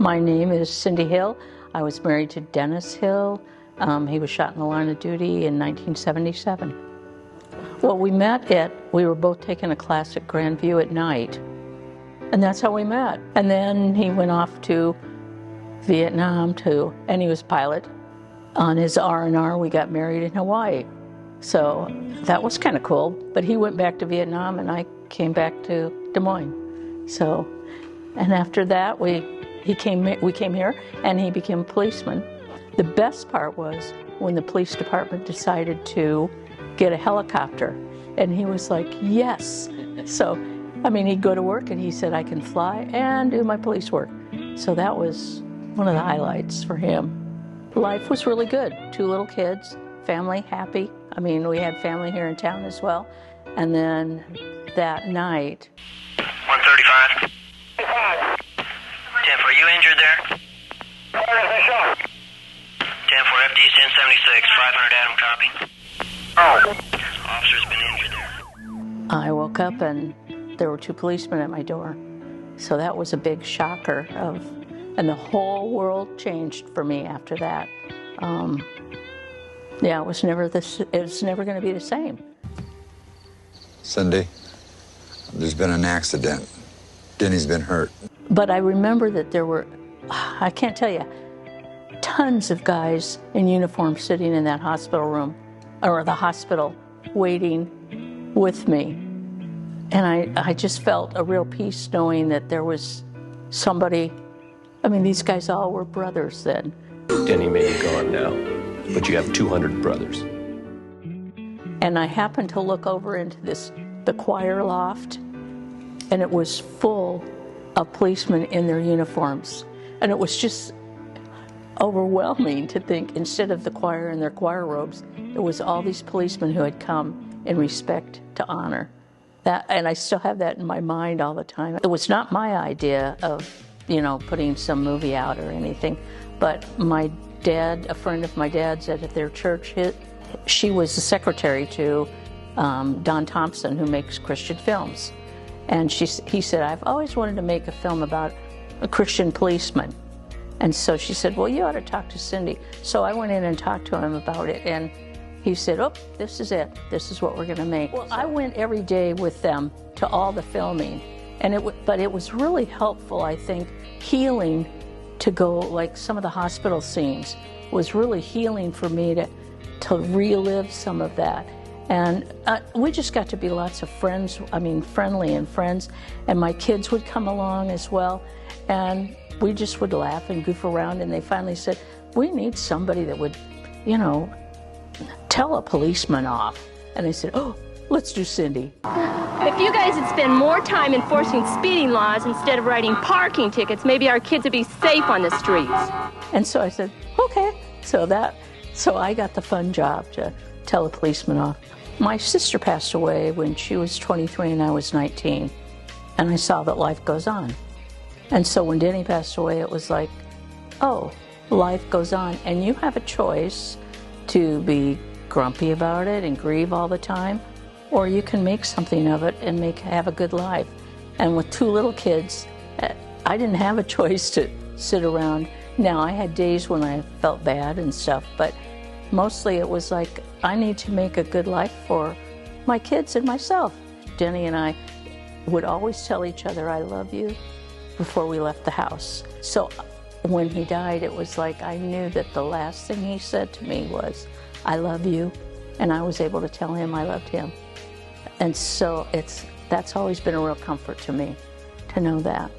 My name is Cindy Hill. I was married to Dennis Hill. He was shot in the line of duty in 1977. Well, we were both taking a class at Grandview at night, and that's how we met. And then he went off to Vietnam and he was pilot. On his R&R, we got married in Hawaii. So that was kind of cool. But he went back to Vietnam and I came back to Des Moines. So, and after that, we came here and he became a policeman. The best part was when the police department decided to get a helicopter, and he was like, yes. So, I mean, he'd go to work and he said, I can fly and do my police work. So that was one of the highlights for him. Life was really good. 2 little kids, family, happy. I mean, we had family here in town as well. And then that night... 135. 10-4, are you injured there? 10-4, FD 1076, 500 Adam, copy. Officer's been injured there. I woke up and there were 2 policemen at my door. So that was a big shocker and the whole world changed for me after that. Yeah, it was never going to be the same. Cindy, there's been an accident. Denny's been hurt. But I remember that there were, I can't tell you, tons of guys in uniform sitting in that hospital room, or the hospital, waiting with me. And I just felt a real peace knowing that there was somebody. I mean, these guys all were brothers then. Denny may be gone now, but you have 200 brothers. And I happened to look over into the choir loft, and it was full of policemen in their uniforms. And it was just overwhelming to think, instead of the choir in their choir robes, it was all these policemen who had come in respect to honor. That, and I still have that in my mind all the time. It was not my idea of, putting some movie out or anything, but my dad, a friend of my dad's at their church, she was the secretary to Don Thompson, who makes Christian films. And he said, I've always wanted to make a film about a Christian policeman. And so she said, well, you ought to talk to Cindy. So I went in and talked to him about it, and he said, oh, this is it. This is what we're going to make. Well, I went every day with them to all the filming, but it was really helpful, I think, healing to go, like some of the hospital scenes was really healing for me to relive some of that. And we just got to be lots of friends, friendly and friends, and my kids would come along as well, and we just would laugh and goof around, and they finally said, we need somebody that would, tell a policeman off. And I said, oh, let's do Cindy. If you guys had spent more time enforcing speeding laws instead of writing parking tickets, maybe our kids would be safe on the streets. And so I said, okay. So I got the fun job to tell a policeman off. My sister passed away when she was 23 and I was 19. And I saw that life goes on. And so when Denny passed away, it was like, oh, life goes on. And you have a choice to be grumpy about it and grieve all the time, or you can make something of it and have a good life. And with 2 little kids, I didn't have a choice to sit around. Now, I had days when I felt bad and stuff, but mostly it was like, I need to make a good life for my kids and myself. Denny and I would always tell each other, I love you, before we left the house. So when he died, it was like I knew that the last thing he said to me was, I love you, and I was able to tell him I loved him. And so that's always been a real comfort to me, to know that.